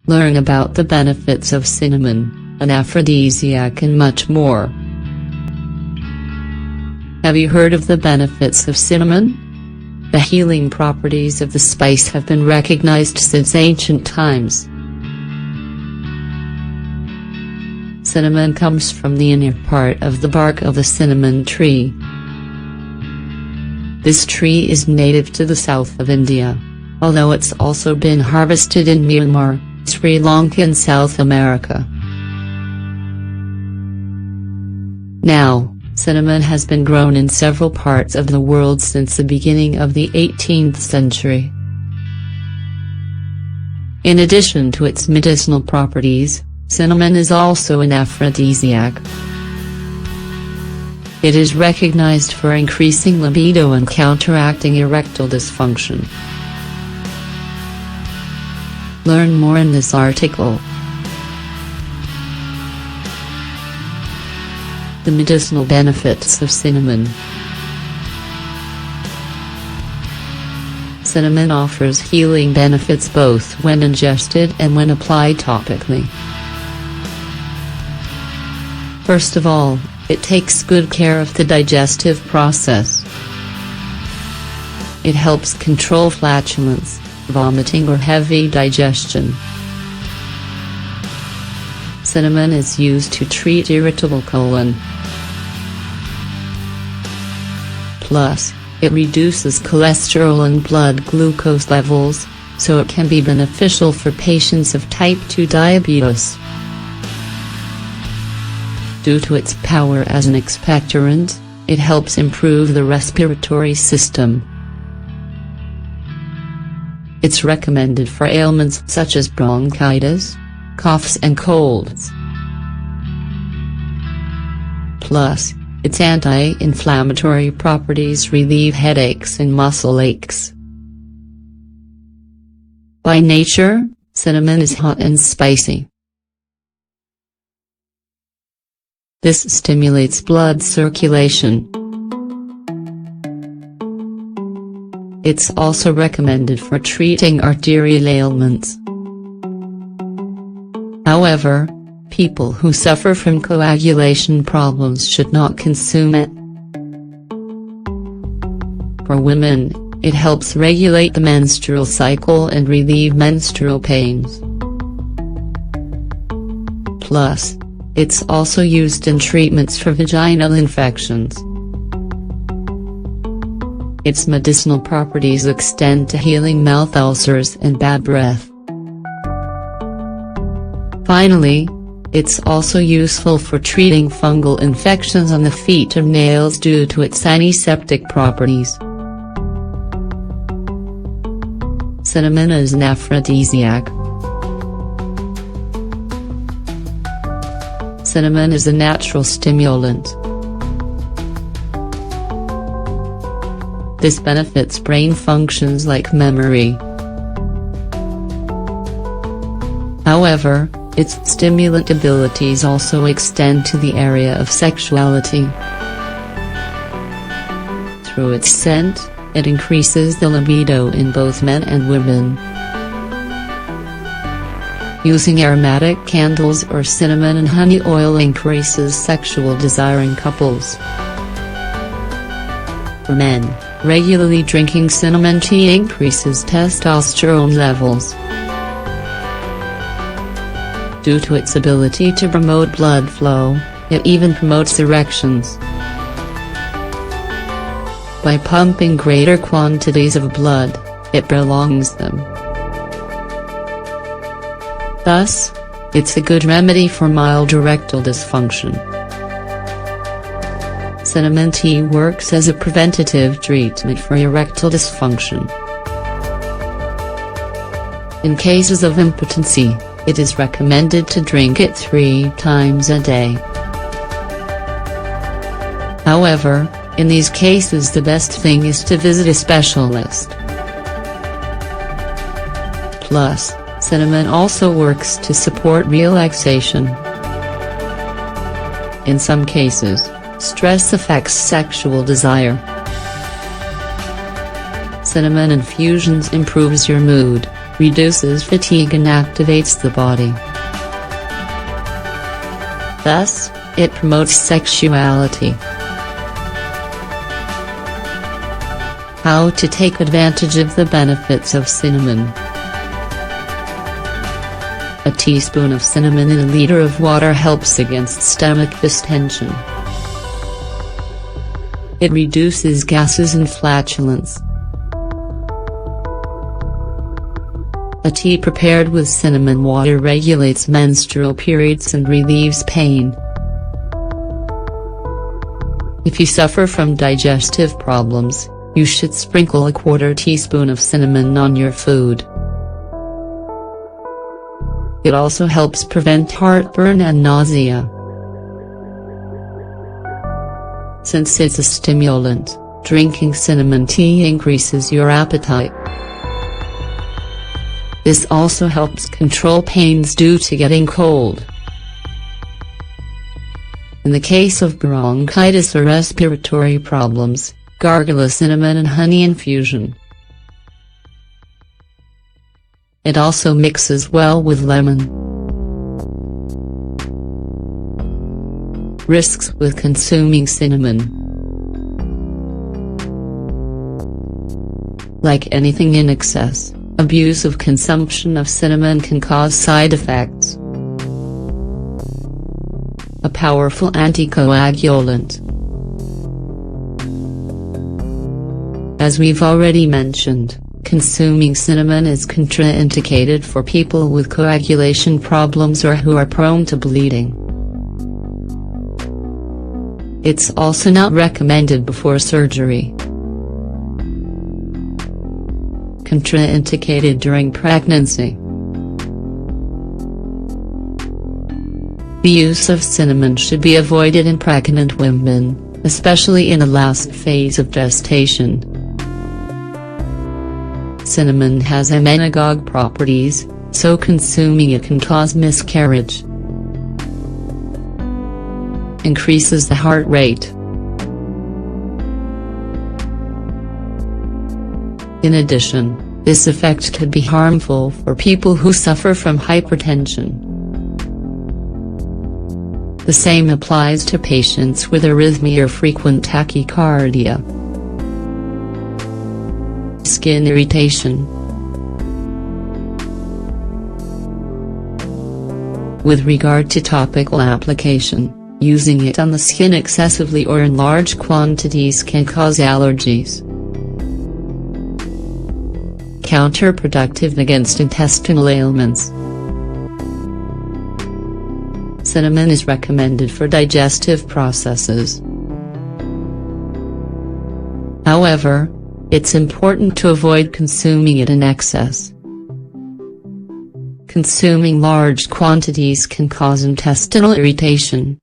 Learn about the benefits of cinnamon, an aphrodisiac, and much more. Have you heard of the benefits of cinnamon? The healing properties of the spice have been recognized since ancient times. Cinnamon comes from the inner part of the bark of the cinnamon tree. This tree is native to the south of India, although it's also been harvested in Myanmar, Sri Lanka and South America. Now, cinnamon has been grown in several parts of the world since the beginning of the 18th century. In addition to its medicinal properties, cinnamon is also an aphrodisiac. It is recognized for increasing libido and counteracting erectile dysfunction. Learn more in this article. The medicinal benefits of cinnamon. Cinnamon offers healing benefits both when ingested and when applied topically. First of all, it takes good care of the digestive process. It helps control flatulence, vomiting or heavy digestion. Cinnamon is used to treat irritable colon. Plus, it reduces cholesterol and blood glucose levels, so it can be beneficial for patients of type 2 diabetes. Due to its power as an expectorant, it helps improve the respiratory system. It's recommended for ailments such as bronchitis, coughs and colds. Plus, its anti-inflammatory properties relieve headaches and muscle aches. By nature, cinnamon is hot and spicy. This stimulates blood circulation. It's also recommended for treating arterial ailments. However, people who suffer from coagulation problems should not consume it. For women, it helps regulate the menstrual cycle and relieve menstrual pains. Plus, it's also used in treatments for vaginal infections. Its medicinal properties extend to healing mouth ulcers and bad breath. Finally, it's also useful for treating fungal infections on the feet or nails due to its antiseptic properties. Cinnamon is an aphrodisiac. Cinnamon is a natural stimulant. This benefits brain functions like memory. However, its stimulant abilities also extend to the area of sexuality. Through its scent, it increases the libido in both men and women. Using aromatic candles or cinnamon and honey oil increases sexual desire in couples. For men, regularly drinking cinnamon tea increases testosterone levels. Due to its ability to promote blood flow, it even promotes erections. By pumping greater quantities of blood, it prolongs them. Thus, it's a good remedy for mild erectile dysfunction. Cinnamon tea works as a preventative treatment for erectile dysfunction. In cases of impotency, it is recommended to drink it 3 times a day. However, in these cases the best thing is to visit a specialist. Plus, cinnamon also works to support relaxation. In some cases, stress affects sexual desire. Cinnamon infusions improves your mood, reduces fatigue and activates the body. Thus, it promotes sexuality. How to take advantage of the benefits of cinnamon. A teaspoon of cinnamon in a liter of water helps against stomach distension. It reduces gases and flatulence. A tea prepared with cinnamon water regulates menstrual periods and relieves pain. If you suffer from digestive problems, you should sprinkle a quarter teaspoon of cinnamon on your food. It also helps prevent heartburn and nausea. Since it's a stimulant, drinking cinnamon tea increases your appetite. This also helps control pains due to getting cold. In the case of bronchitis or respiratory problems, gargle a cinnamon and honey infusion. It also mixes well with lemon. Risks with consuming cinnamon. Like anything in excess, abusive consumption of cinnamon can cause side effects. A powerful anticoagulant. As we've already mentioned, consuming cinnamon is contraindicated for people with coagulation problems or who are prone to bleeding. It's also not recommended before surgery. Contraindicated during pregnancy. The use of cinnamon should be avoided in pregnant women, especially in the last phase of gestation. Cinnamon has emmenagogue properties, so consuming it can cause miscarriage. Increases the heart rate. In addition, this effect could be harmful for people who suffer from hypertension. The same applies to patients with arrhythmia or frequent tachycardia. Skin irritation. With regard to topical application, using it on the skin excessively or in large quantities can cause allergies. Counterproductive against intestinal ailments. Cinnamon is recommended for digestive processes. However, it's important to avoid consuming it in excess. Consuming large quantities can cause intestinal irritation.